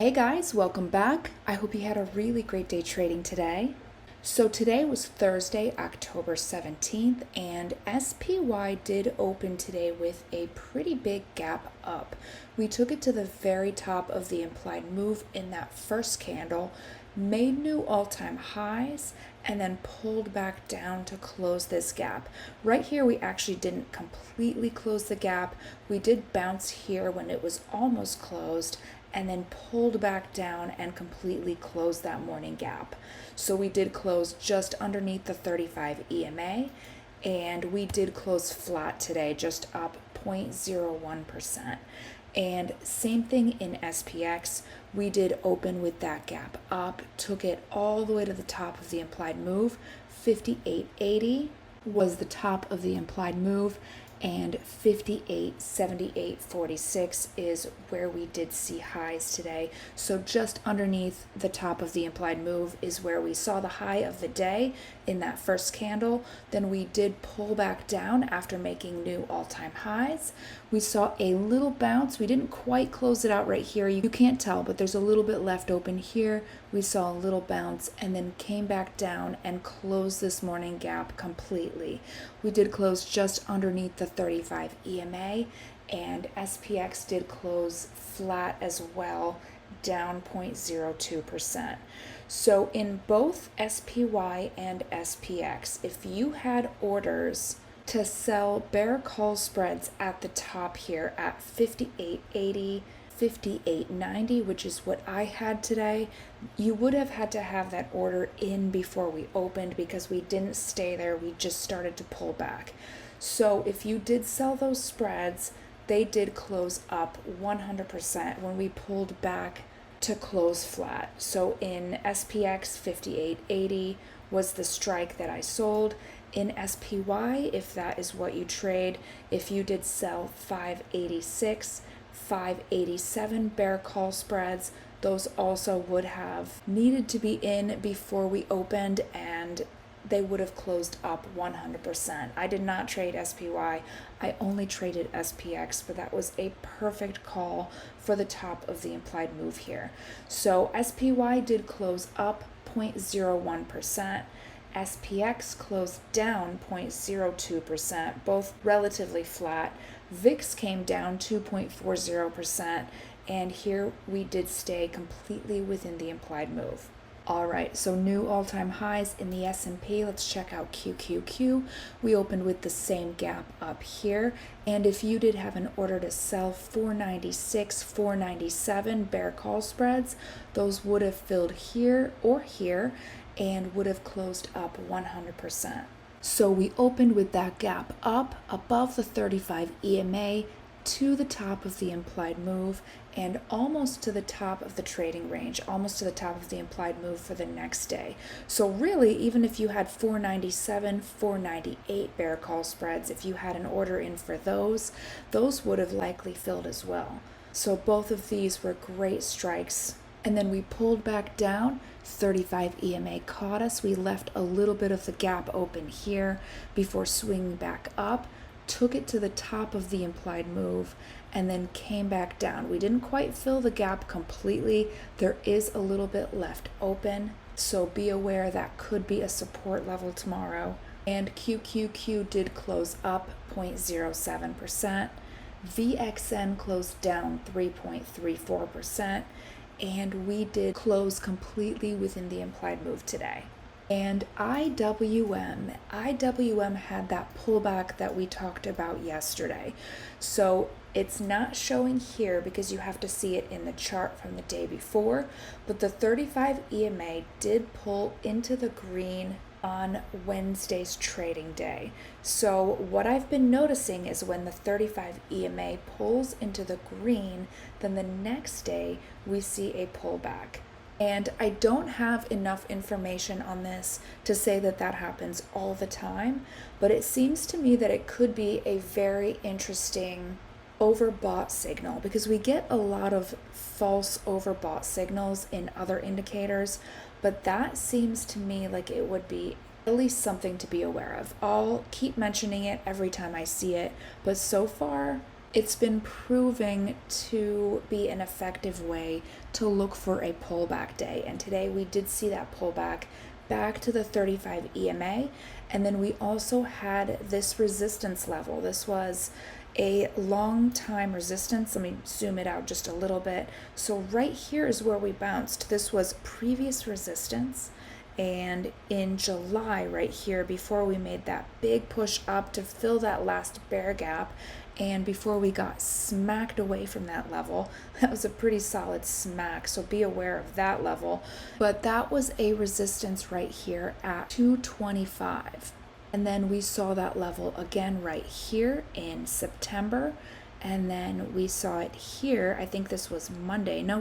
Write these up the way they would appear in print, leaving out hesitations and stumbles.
Hey guys, welcome back. I hope you had a really great day trading today. So today was Thursday, October 17th, and SPY did open today with a pretty big gap up. We took it to the very top of the implied move in that first candle, made new all-time highs, and then pulled back down to close this gap. Right here, we actually didn't completely close the gap. We did bounce here when it was almost closed, and then pulled back down and completely closed that morning gap. So we did close just underneath the 35 EMA, and we did close flat today, just up 0.01%. And same thing in SPX, we did open with that gap up, took it all the way to the top of the implied move. 58.80 was the top of the implied move, and 58.7846 is where we did see highs today. So just underneath the top of the implied move is where we saw the high of the day in that first candle. Then we did pull back down after making new all-time highs. We saw a little bounce. We didn't quite close it out right here. You can't tell, but there's a little bit left open here. We saw a little bounce and then came back down and closed this morning gap completely. We did close just underneath the 35 EMA, and SPX did close flat as well, down 0.02%. So in both SPY and SPX, if you had orders to sell bear call spreads at the top here at 58.80, 58.90, which is what I had today, you would have had to have that order in before we opened because we didn't stay there. We just started to pull back. So if you did sell those spreads, they did close up 100% when we pulled back to close flat. So in SPX, 58.80 was the strike that I sold. In SPY, if that is what you trade, if you did sell 586, 587 bear call spreads, those also would have needed to be in before we opened, and they would have closed up 100%. I did not trade SPY. I only traded SPX, but that was a perfect call for the top of the implied move here. So SPY did close up 0.01%. SPX closed down 0.02%, both relatively flat. VIX came down 2.40%, and here we did stay completely within the implied move. All right, so new all-time highs in the S&P. Let's check out QQQ. We opened with the same gap up here, and if you did have an order to sell 496, 497 bear call spreads, those would have filled here or here and would have closed up 100%. So we opened with that gap up above the 35 EMA to the top of the implied move and almost to the top of the trading range, almost to the top of the implied move for the next day. So really, even if you had 497, 498 bear call spreads, if you had an order in for those would have likely filled as well. So both of these were great strikes. And then we pulled back down. 35 EMA caught us. We left a little bit of the gap open here before swinging back up, took it to the top of the implied move, and then came back down. We didn't quite fill the gap completely. There is a little bit left open, so be aware that could be a support level tomorrow. And QQQ did close up 0.07%. VXN closed down 3.34%. And we did close completely within the implied move today. And IWM had that pullback that we talked about yesterday. So it's not showing here because you have to see it in the chart from the day before, but the 35 EMA did pull into the green on Wednesday's trading day. So what I've been noticing is when the 35 EMA pulls into the green, then the next day we see a pullback. And I don't have enough information on this to say that that happens all the time, but it seems to me that it could be a very interesting overbought signal because we get a lot of false overbought signals in other indicators, but that seems to me like it would be at least something to be aware of. I'll keep mentioning it every time I see it, but so far It's been proving to be an effective way to look for a pullback day. And today we did see that pullback back to the 35 EMA. And then we also had this resistance level. This was a long time resistance. Let me zoom it out just a little bit. So right here is where we bounced. This was previous resistance. And in July, right here, before we made that big push up to fill that last bear gap, and before we got smacked away from that level, that was a pretty solid smack, so be aware of that level. But that was a resistance right here at 225. And then we saw that level again right here in September. And then we saw it here, I think this was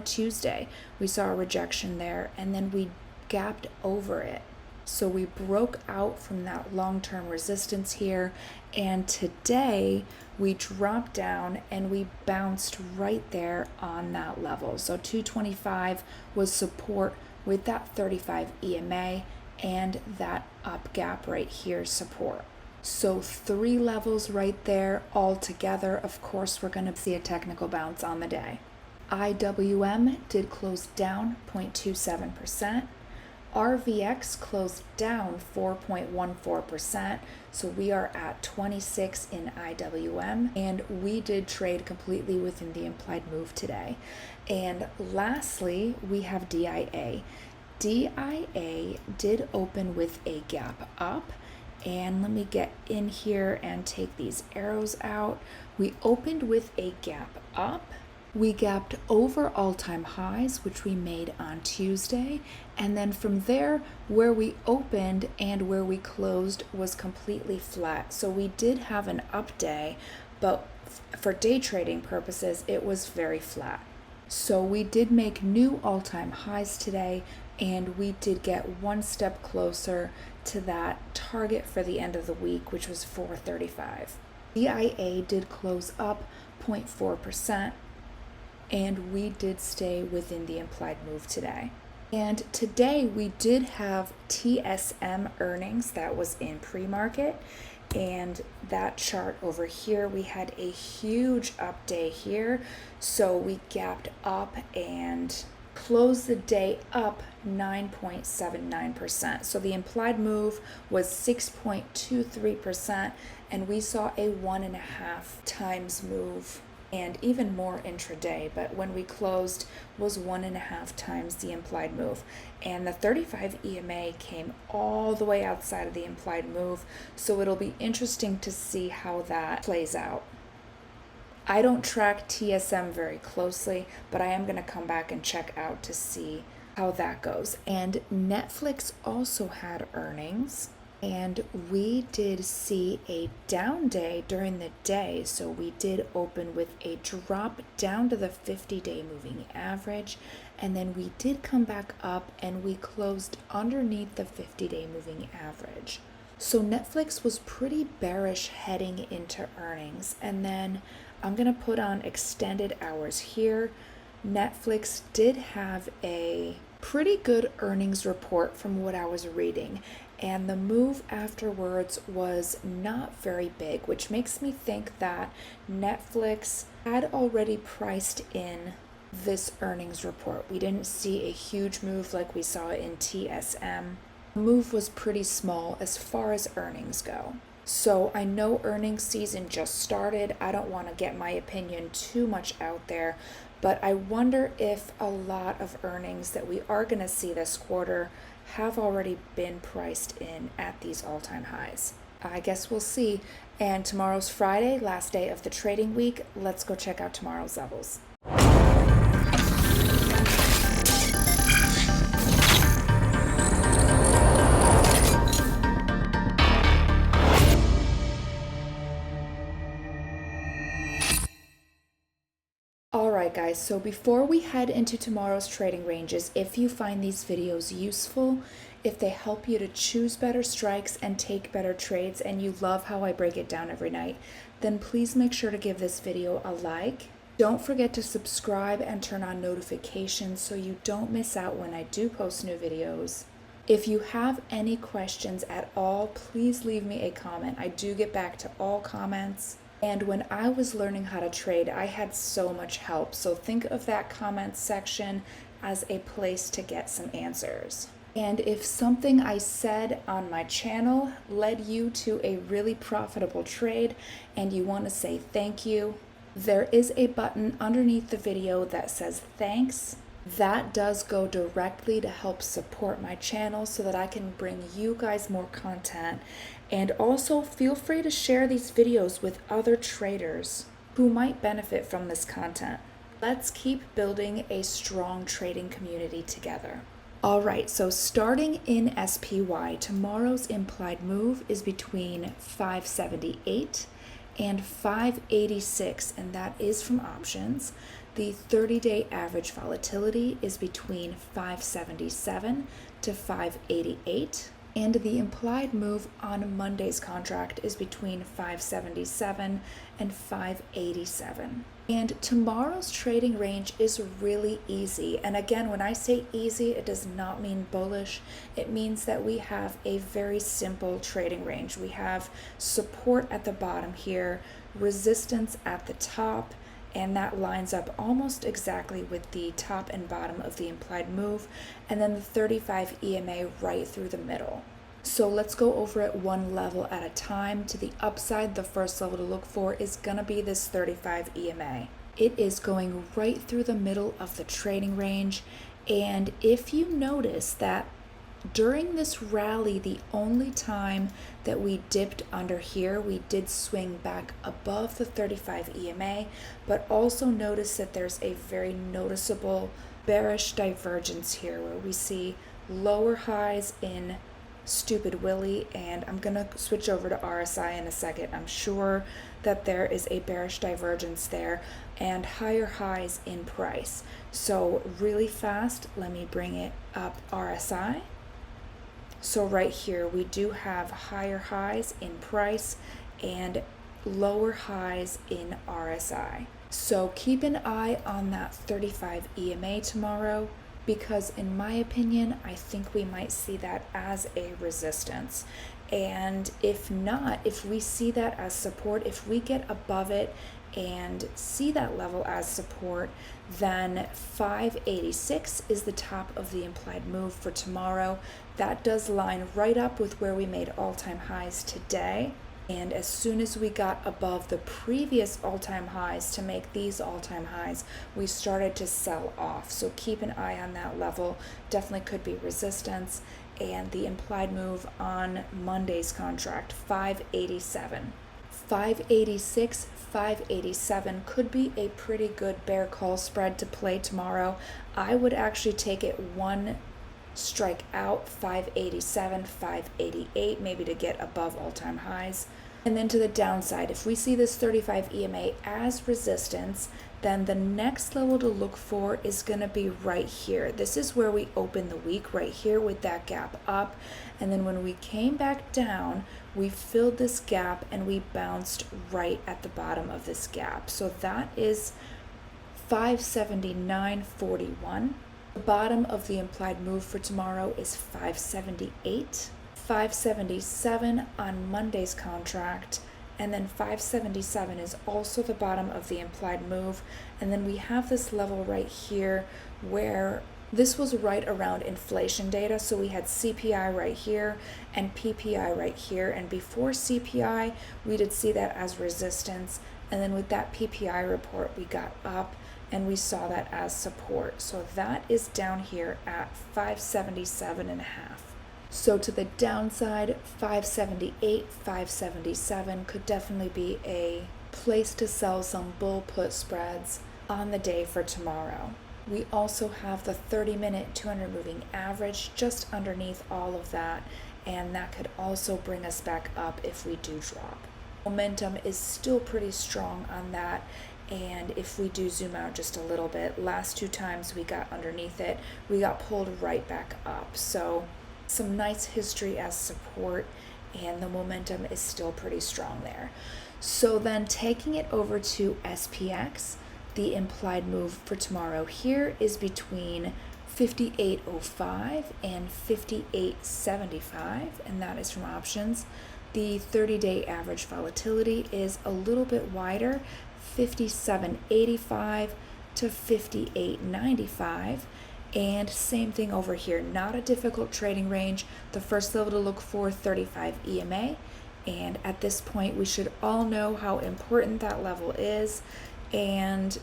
Tuesday. We saw a rejection there, and then we gapped over it. So we broke out from that long-term resistance here, and today we dropped down and we bounced right there on that level. So 225 was support with that 35 EMA and that up gap right here support. So 3 levels right there all together. Of course, we're going to see a technical bounce on the day. IWM did close down 0.27%. RVX closed down 4.14%, so we are at 26 in IWM, and we did trade completely within the implied move today. And lastly, we have DIA. DIA did open with a gap up, and let me get in here and take these arrows out. We opened with a gap up. We gapped over all-time highs, which we made on Tuesday, and then from there, where we opened and where we closed was completely flat. So we did have an up day, but for day trading purposes, it was very flat. So we did make new all-time highs today, and we did get one step closer to that target for the end of the week, which was 435. DIA did close up 0.4%. And we did stay within the implied move today. And today we did have TSM earnings that was in pre-market, and that chart over here, we had a huge up day here. So we gapped up and closed the day up 9.79%. So the implied move was 6.23%, and we saw a 1.5 times move, and even more intraday, but when we closed was 1.5 times the implied move. And the 35 EMA came all the way outside of the implied move, so it'll be interesting to see how that plays out. I don't track TSM very closely, but I am going to come back and check out to see how that goes. And Netflix also had earnings, and we did see a down day during the day. So we did open with a drop down to the 50-day moving average, and then we did come back up and we closed underneath the 50-day moving average. So Netflix was pretty bearish heading into earnings, and then I'm going to put on extended hours here. Netflix did have a pretty good earnings report from what I was reading, and the move afterwards was not very big, which makes me think that Netflix had already priced in this earnings report. We didn't see a huge move like we saw in TSM. The move was pretty small as far as earnings go. So I know earnings season just started. I don't want to get my opinion too much out there, but I wonder if a lot of earnings that we are going to see this quarter have already been priced in at these all-time highs. I guess we'll see. And tomorrow's Friday, last day of the trading week. Let's go check out tomorrow's levels. Alright guys, so before we head into tomorrow's trading ranges, if you find these videos useful, if they help you to choose better strikes and take better trades, and you love how I break it down every night, then please make sure to give this video a like. Don't forget to subscribe and turn on notifications so you don't miss out when I do post new videos. If you have any questions at all, please leave me a comment. I do get back to all comments. And when I was learning how to trade, I had so much help. So think of that comment section as a place to get some answers. And if something I said on my channel led you to a really profitable trade and you want to say thank you, there is a button underneath the video that says thanks. That does go directly to help support my channel so that I can bring you guys more content. And also feel free to share these videos with other traders who might benefit from this content. Let's keep building a strong trading community together. All right, so starting in SPY, tomorrow's implied move is between 578 and 586, and that is from options. The 30-day average volatility is between 577 to 588, and the implied move on Monday's contract is between 577 and 587. And tomorrow's trading range is really easy. And again, when I say easy, it does not mean bullish. It means that we have a very simple trading range. We have support at the bottom here, resistance at the top, and that lines up almost exactly with the top and bottom of the implied move, and then the 35 EMA right through the middle. So let's go over it one level at a time. To the upside, the first level to look for is gonna be this 35 EMA. It is going right through the middle of the trading range, and if you notice that during this rally, the only time that we dipped under here, we did swing back above the 35 EMA, but also notice that there's a very noticeable bearish divergence here where we see lower highs in Stupid Willie, and I'm gonna switch over to RSI in a second. I'm sure that there is a bearish divergence there and higher highs in price. So really fast, let me bring it up RSI. So right here, we do have higher highs in price and lower highs in RSI. So keep an eye on that 35 EMA tomorrow, because in my opinion, I think we might see that as a resistance. And if not, if we see that as support, if we get above it and see that level as support, then 586 is the top of the implied move for tomorrow. That does line right up with where we made all-time highs today. And as soon as we got above the previous all-time highs to make these all-time highs, we started to sell off. So keep an eye on that level. Definitely could be resistance. And the implied move on Monday's contract, 587. 586, 587 could be a pretty good bear call spread to play tomorrow. I would actually take it one strike out, 587, 588, maybe to get above all-time highs. And then to the downside, if we see this 35 EMA as resistance, then the next level to look for is going to be right here. This is where we opened the week, right here with that gap up. And then when we came back down, we filled this gap and we bounced right at the bottom of this gap. So that is 579.41. The bottom of the implied move for tomorrow is 578. 577 on Monday's contract, and then 577 is also the bottom of the implied move. And then we have this level right here where this was right around inflation data. So we had CPI right here and PPI right here, and before CPI we did see that as resistance, and then with that PPI report we got up and we saw that as support. So that is down here at 577.5. So to the downside, 578, 577 could definitely be a place to sell some bull put spreads on the day for tomorrow. We also have the 30-minute 200 moving average just underneath all of that, and that could also bring us back up if we do drop. Momentum is still pretty strong on that, and if we do zoom out just a little bit, last two times we got underneath it, we got pulled right back up. So some nice history as support, and the momentum is still pretty strong there. So then taking it over to SPX, the implied move for tomorrow here is between 58.05 and 58.75, and that is from options. The 30-day average volatility is a little bit wider, 57.85 to 58.95. And same thing over here, not a difficult trading range. The first level to look for, 35 EMA. And at this point, we should all know how important that level is. And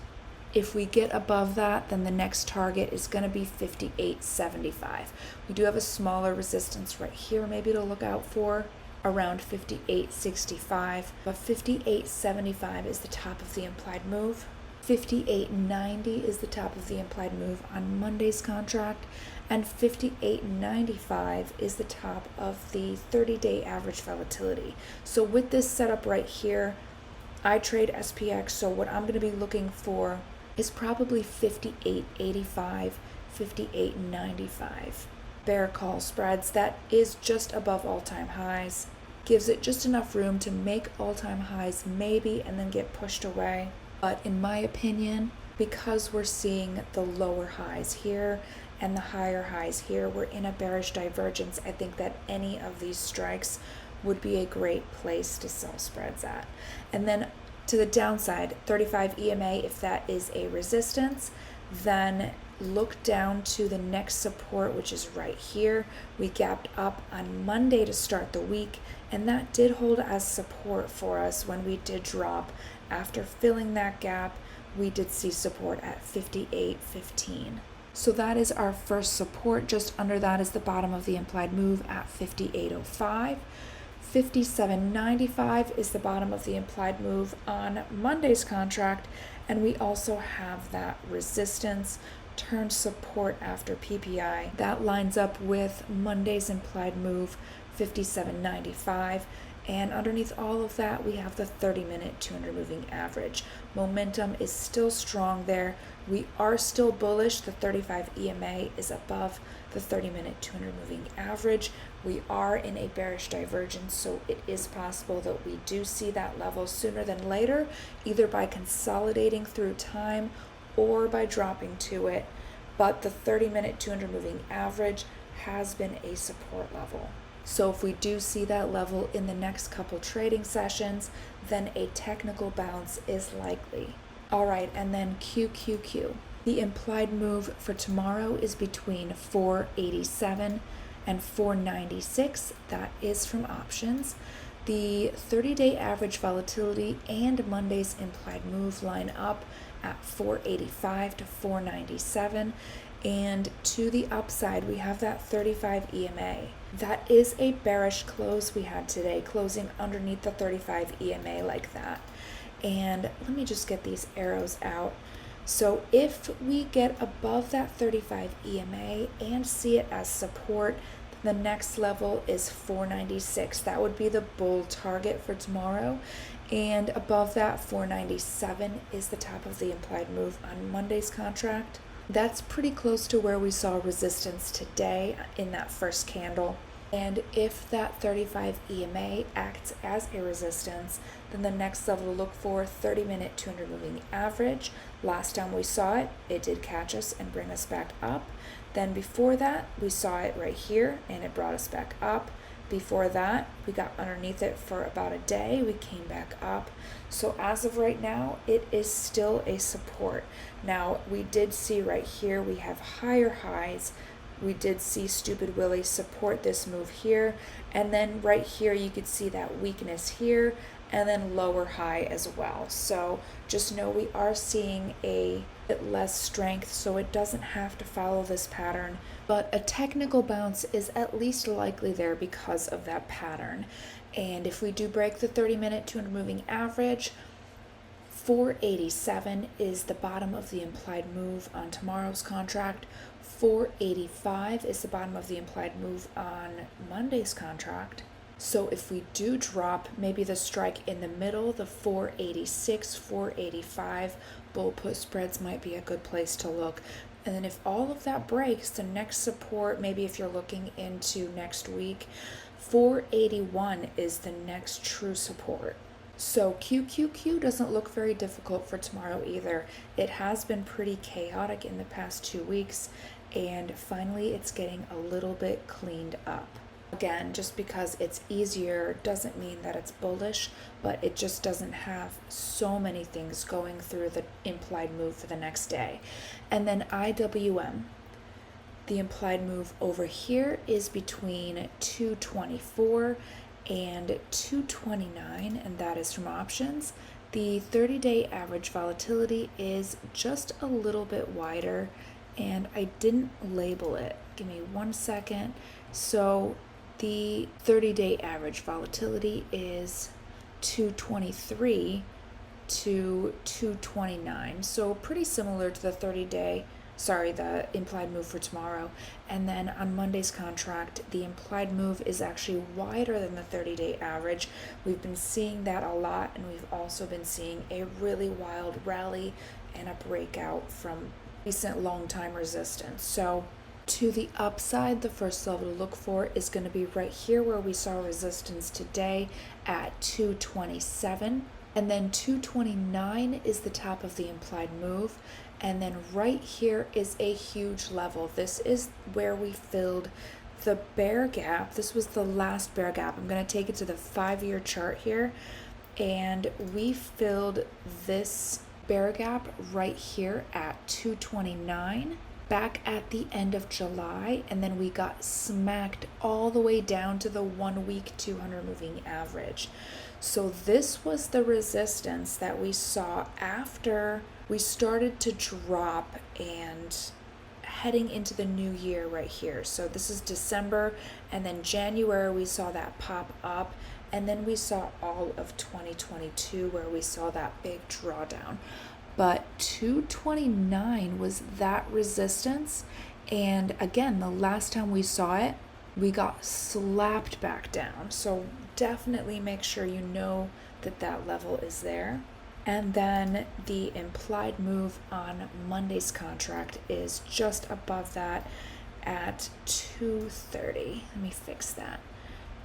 if we get above that, then the next target is going to be 58.75. We do have a smaller resistance right here, maybe to look out for, around 58.65. But 58.75 is the top of the implied move. 58.90 is the top of the implied move on Monday's contract, and 58.95 is the top of the 30-day average volatility. So with this setup right here, I trade SPX, so what I'm going to be looking for is probably 58.85, 58.95. Bear call spreads, that is just above all-time highs. Gives it just enough room to make all-time highs maybe and then get pushed away. But in my opinion, because we're seeing the lower highs here and the higher highs here, we're in a bearish divergence. I think that any of these strikes would be a great place to sell spreads at. And then to the downside, 35 EMA, if that is a resistance, then look down to the next support, which is right here. We gapped up on Monday to start the week, and that did hold as support for us when we did drop. After filling that gap, we did see support at 58.15. So that is our first support. Just under that is the bottom of the implied move at 58.05. 57.95 is the bottom of the implied move on Monday's contract, and we also have that resistance turned support after PPI. That lines up with Monday's implied move, 57.95. And underneath all of that, we have the 30-minute 200 moving average. Momentum is still strong there. We are still bullish. The 35 EMA is above the 30-minute 200 moving average. We are in a bearish divergence, so it is possible that we do see that level sooner than later, either by consolidating through time or by dropping to it. But the 30-minute 200 moving average has been a support level. So if we do see that level in the next couple trading sessions, then a technical bounce is likely. All right, and then QQQ. The implied move for tomorrow is between 487 and 496. That is from options. The 30-day average volatility and Monday's implied move line up at 485 to 497. And to the upside, we have that 35 EMA. That is a bearish close we had today, closing underneath the 35 EMA like that. And let me just get these arrows out. So if we get above that 35 EMA and see it as support, the next level is 496. That would be the bull target for tomorrow. And above that, 497 is the top of the implied move on Monday's contract. That's pretty close to where we saw resistance today in that first candle. And if that 35 EMA acts as a resistance, then the next level to look for, 30-minute 200 moving average. Last time we saw it, it did catch us and bring us back up. Then before that, we saw it right here and it brought us back up. Before that, we got underneath it for about a day. We came back up. So as of right now, it is still a support. Now, we did see right here, we have higher highs. We did see Stupid Willie support this move here. And then right here, you could see that weakness here and then lower high as well. So just know we are seeing a bit less strength, so it doesn't have to follow this pattern. But a technical bounce is at least likely there because of that pattern. And if we do break the 30-minute 200 moving average, 487 is the bottom of the implied move on tomorrow's contract. 485 is the bottom of the implied move on Monday's contract. So if we do drop maybe the strike in the middle, the 486, 485, bull put spreads might be a good place to look. And then if all of that breaks, the next support, maybe if you're looking into next week, 481 is the next true support. So QQQ doesn't look very difficult for tomorrow either. It has been pretty chaotic in the past 2 weeks, and finally it's getting a little bit cleaned up. Again, just because it's easier doesn't mean that it's bullish, but it just doesn't have so many things going through the implied move for the next day. And then IWM, the implied move over here is between 224 and 229, and that is from options. The 30-day average volatility is just a little bit wider, and I didn't label it. Give me 1 second. So the 30-day average volatility is 223 to 229. So pretty similar to the the implied move for tomorrow. And then on Monday's contract, the implied move is actually wider than the 30-day average. We've been seeing that a lot, and we've also been seeing a really wild rally and a breakout from recent long time resistance. So to the upside, the first level to look for is going to be right here where we saw resistance today at 227. And then 229 is the top of the implied move. And then right here is a huge level. This is where we filled the bear gap. This was the last bear gap. I'm going to take it to the 5-year chart here. And we filled this bear gap right here at 229 back at the end of July. And then we got smacked all the way down to the 1-week 200 moving average. So this was the resistance that we saw after we started to drop and heading into the new year right here. So this is December, and then January we saw that pop up, and then we saw all of 2022 where we saw that big drawdown. But 229 was that resistance, and again, the last time we saw it, we got slapped back down. So definitely make sure you know that that level is there. And then the implied move on Monday's contract is just above that at 230. Let me fix that.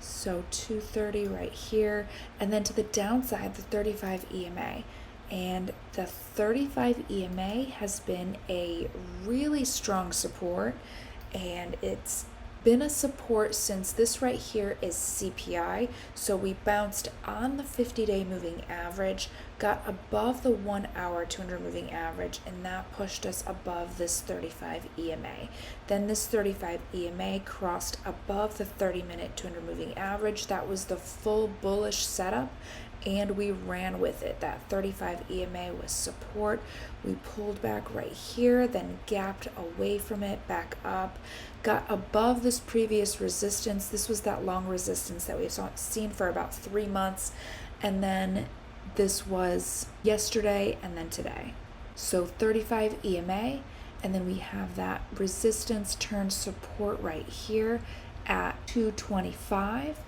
So 230 right here. And then to the downside, the 35 EMA. And the 35 EMA has been a really strong support, and it's been a support since this right here is CPI. So we bounced on the 50-day moving average, got above the 1 hour 200 moving average, and that pushed us above this 35 EMA. Then this 35 EMA crossed above the 30-minute 200 moving average. That was the full bullish setup, and we ran with it. That 35 EMA was support. We pulled back right here, then gapped away from it, back up, got above this previous resistance. This was that long resistance that we've seen for about 3 months, and then this was yesterday and then today. So 35 EMA, and then we have that resistance turned support right here at 225,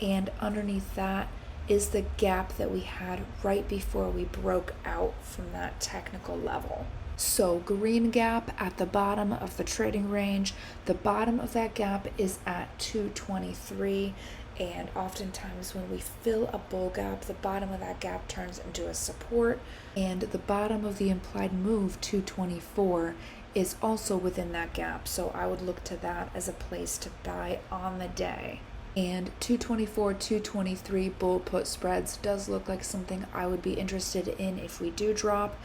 and underneath that is the gap that we had right before we broke out from that technical level. So green gap at the bottom of the trading range. The bottom of that gap is at 223, and oftentimes when we fill a bull gap, the bottom of that gap turns into a support, and the bottom of the implied move 224 is also within that gap. So I would look to that as a place to buy on the day. And 224, 223 bull put spreads does look like something I would be interested in if we do drop.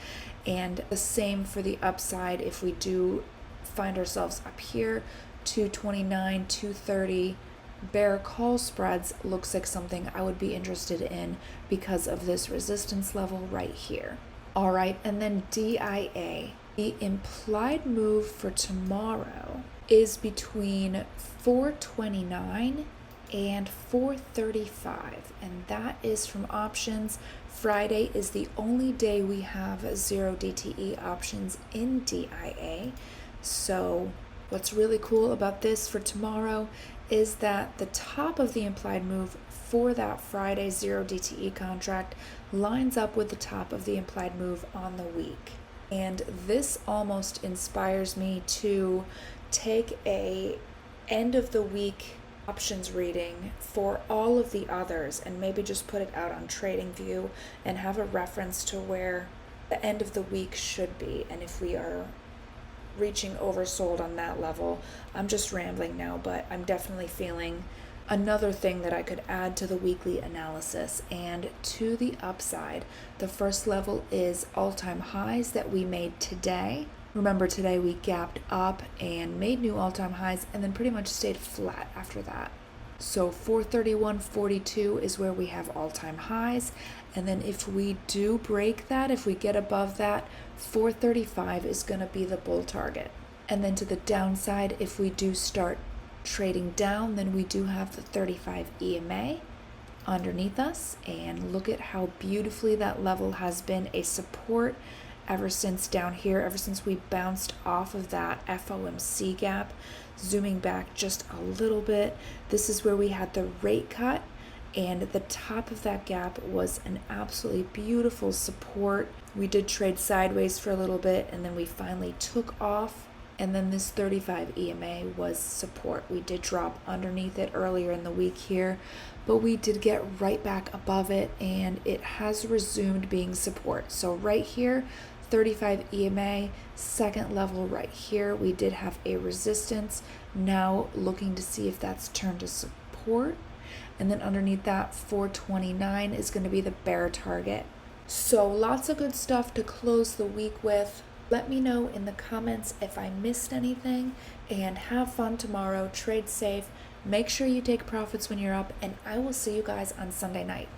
And the same for the upside if we do find ourselves up here. 229, 230 bear call spreads looks like something I would be interested in because of this resistance level right here. All right, and then DIA. The implied move for tomorrow is between 429 and 435, and that is from options. Friday is the only day we have 0 DTE options in DIA. So what's really cool about this for tomorrow is that the top of the implied move for that Friday 0 DTE contract lines up with the top of the implied move on the week. And this almost inspires me to take a end of the week options reading for all of the others and maybe just put it out on TradingView and have a reference to where the end of the week should be. And if we are reaching oversold on that level, I'm just rambling now, but I'm definitely feeling another thing that I could add to the weekly analysis and to the upside. The first level is all-time highs that we made today. Remember, today we gapped up and made new all-time highs and then pretty much stayed flat after that. So 431.42 is where we have all-time highs. And then if we do break that, if we get above that, 435 is going to be the bull target. And then to the downside, if we do start trading down, then we do have the 35 EMA underneath us. And look at how beautifully that level has been a support ever since down here, ever since we bounced off of that FOMC gap. Zooming back just a little bit, this is where we had the rate cut, and the top of that gap was an absolutely beautiful support. We did trade sideways for a little bit, and then we finally took off, and then this 35 EMA was support. We did drop underneath it earlier in the week here, but we did get right back above it, and it has resumed being support. So right here, 35 EMA, second level right here, we did have a resistance. Now looking to see if that's turned to support. And then underneath that, 429 is going to be the bear target. So lots of good stuff to close the week with. Let me know in the comments if I missed anything, and have fun tomorrow. Trade safe. Make sure you take profits when you're up, and I will see you guys on Sunday night.